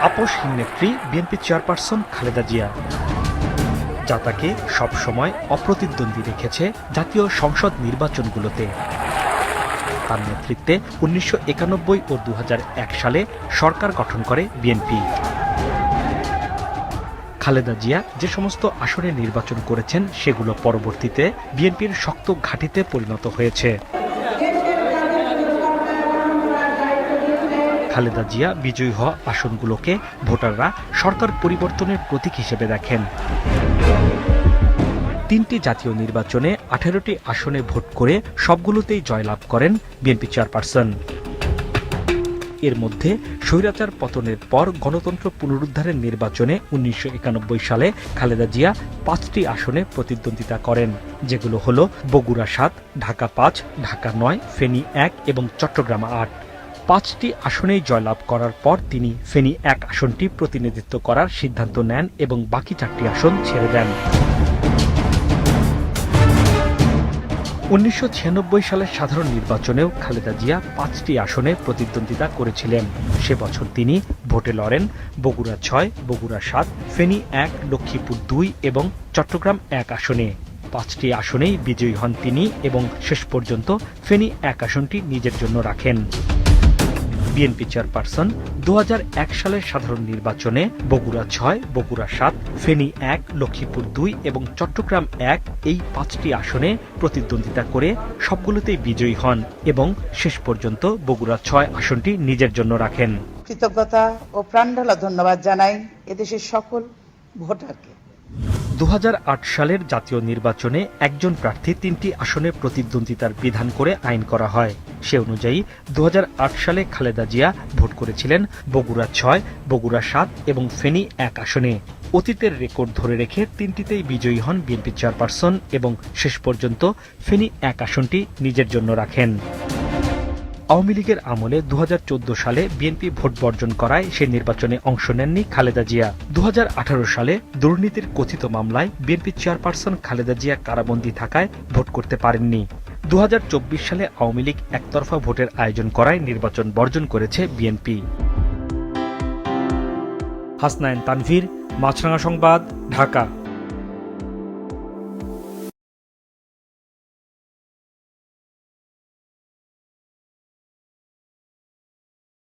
আপোষহীন নেত্রী BNP chairperson Khaleda Zia, যা তাকে সবসময় অপ্রতিদ্বন্দ্বী রেখেছে জাতীয় সংসদ নির্বাচনগুলোতে। তার নেতৃত্বে ১৯৯১ ও ২০০১ সালে সরকার গঠন করে বিএনপি। খালেদা জিয়া যে সমস্ত আসনে নির্বাচন করেছেন সেগুলো পরবর্তীতে বিএনপির শক্ত ঘাঁটিতে পরিণত হয়েছে। খালেদা জিয়া বিজয়ী হওয়া আসনগুলোকে ভোটাররা সরকার পরিবর্তনের প্রতীক হিসেবে দেখেন। ৩টি জাতীয় নির্বাচনে ১৮টি আসনে ভোট করে সবগুলোতেই জয়লাভ করেন বিএনপি চেয়ারপারসন। এর মধ্যে স্বৈরাচার পতনের পর গণতন্ত্র পুনরুদ্ধারের নির্বাচনে ১৯৯১ সালে খালেদা জিয়া ৫টি আসনে প্রতিদ্বন্দ্বিতা করেন, যেগুলো হল বগুড়া ৭, ঢাকা ৫, ঢাকা ৯, ফেনী ১ এবং চট্টগ্রাম ৮। ৫টি আসনেই জয়লাভ করার পর তিনি ফেনী ১ আসনটি প্রতিনিধিত্ব করার সিদ্ধান্ত নেন এবং বাকি ৪টি আসন ছেড়ে দেন। ১৯৯৬ সালের সাধারণ নির্বাচনেও খালেদা জিয়া ৫টি আসনে প্রতিদ্বন্দ্বিতা করেছিলেন। সে বছর তিনি ভোটে লড়েন বগুড়া ৬, বগুড়া ৭, ফেনী ১, লক্ষ্মীপুর ২ এবং চট্টগ্রাম ১ আসনে। ৫টি আসনেই বিজয়ী হন তিনি এবং শেষ পর্যন্ত ফেনী ১ আসনটি নিজের জন্য রাখেন। বিএনপি চেয়ারপারসন ২০০১ সালের সাধারণ নির্বাচনে বগুড়া ৬, বগুড়া ৭, ফেনী ১, লক্ষ্মীপুর ২ এবং চট্টগ্রাম ১ এই ৫টি আসনে প্রতিদ্বন্দ্বিতা করে সবগুলোতেই বিজয়ী হন এবং শেষ পর্যন্ত বগুড়া ৬ আসনটি নিজের জন্য রাখেন। কৃতজ্ঞতা ও প্রাণঢালা ধন্যবাদ জানাই এদেশের সকল ভোটারকে। ২০০৮ সালের জাতীয় নির্বাচনে একজন প্রার্থী ৩টি আসনে প্রতিদ্বন্দ্বিতার বিধান করে আইন করা হয়। সে অনুযায়ী ২০০৮ সালে খালেদা জিয়া ভোট করেছিলেন বগুড়া ৬, বগুড়া ৭ এবং ফেনী ১ আসনে। অতীতের রেকর্ড ধরে রেখে ৩টিতেই বিজয়ী হন বিএনপি চেয়ারপারসন এবং শেষ পর্যন্ত ফেনী ১ আসনটি নিজের জন্য রাখেন। আওয়ামী লীগের আমলে ২০১৪ সালে বিএনপি ভোট বর্জন করায় সে নির্বাচনে অংশ নেননি খালেদা জিয়া। ২০১৮ সালে দুর্নীতির কথিত মামলায় বিএনপি চেয়ারপারসন খালেদা জিয়া কারাবন্দী থাকায় ভোট করতে পারেননি। ২০২৪ সালে আওয়ামী লীগ একতরফা ভোটের আয়োজন করায় নির্বাচন বর্জন করেছে বিএনপি। হাসনাইন তানভীর, মাছরাঙা সংবাদ, ঢাকা।